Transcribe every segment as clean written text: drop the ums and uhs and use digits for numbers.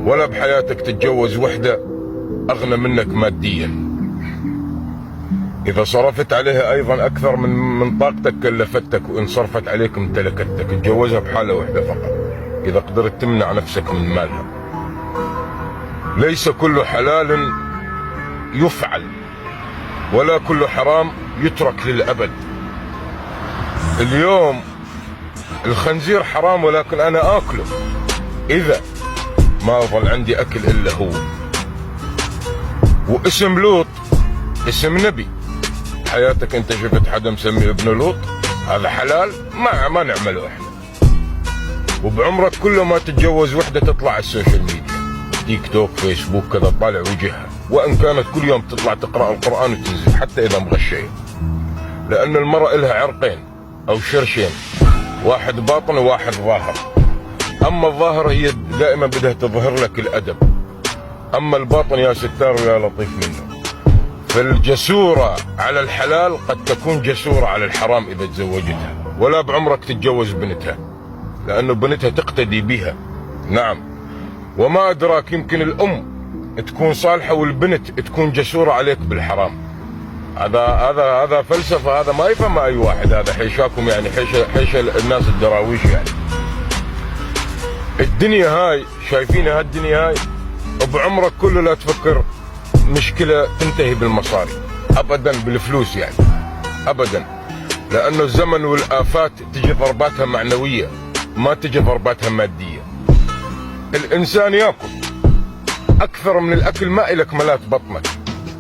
ولا بحياتك تتجوز وحدة أغنى منك ماديا. إذا صرفت عليها أيضا أكثر من طاقتك كلفتك، وإن صرفت عليك امتلكتك. تجوزها بحالة واحدة فقط إذا قدرت تمنع نفسك من مالها. ليس كل حلال يفعل، ولا كل حرام يترك للأبد. اليوم الخنزير حرام ولكن أنا آكله إذا ما ظل عندي أكل إلا هو. واسم لوط اسم نبي. حياتك أنت شفت حدا مسمي ابن لوط؟ هذا حلال ما نعمله إحنا. وبعمرك كله ما تتجوز وحدة تطلع على السوشيال ميديا، تيك توك، فيسبوك، كذا تطالع وجهها، وإن كانت كل يوم تطلع تقرأ القرآن وتنزل حتى إذا مغشية. لأن المرأة لها عرقين أو شرشين، واحد باطن وواحد ظاهر. أما الظاهر هي دائما بدها تظهر لك الأدب، أما الباطن يا ستار ويا لطيف منه. فالجسورة على الحلال قد تكون جسورة على الحرام إذا تزوجتها. ولا بعمرك تتجوز بنتها، لأنه بنتها تقتدي بها. نعم، وما أدراك يمكن الأم تكون صالحة والبنت تكون جسورة عليك بالحرام. هذا فلسفة، هذا ما يفهم أي واحد. هذا حيشاكم يعني، حيش الناس الدراويش يعني. الدنيا هاي شايفينها، هالدنيا هاي وبعمرك كله لا تفكر مشكلة تنتهي بالمصاري أبدا، بالفلوس يعني أبدا. لأنه الزمن والآفات تجي ضرباتها معنوية، ما تجي ضرباتها مادية. الإنسان يأكل أكثر من الأكل ما إلك ملات بطنك،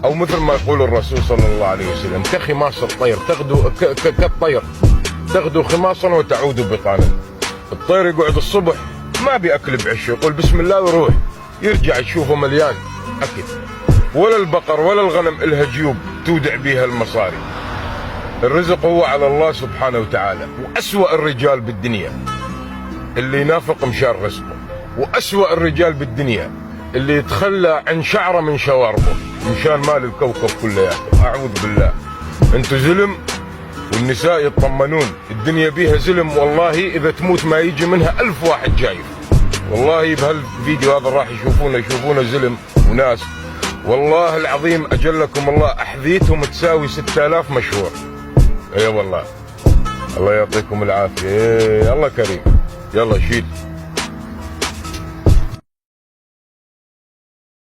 أو مثل ما يقول الرسول صلى الله عليه وسلم: كخماص الطير تغدو كالطير تغدو خماصا وتعود بطانا. الطير يقعد الصبح ما بيأكل بعشه، يقول بسم الله ويروح، يرجع يشوفه مليان أكل. ولا البقر ولا الغنم إلها جيوب تودع بيها المصاري. الرزق هو على الله سبحانه وتعالى. وأسوأ الرجال بالدنيا اللي ينافق مشان رزقه، وأسوأ الرجال بالدنيا اللي يتخلى عن شعره من شواربه مشان مال الكوكب كلياته. أعوذ بالله. انتو زلم والنساء يطمنون، الدنيا بيها زلم والله. إذا تموت ما يجي منها 1000 واحد جايف. والله بهالفيديو هذا راح يشوفونه زلم وناس، والله العظيم أجلكم الله أحذيتهم تساوي 6000 مشهور. اي والله. الله يعطيكم العافية. الله كريم. يلا شيل.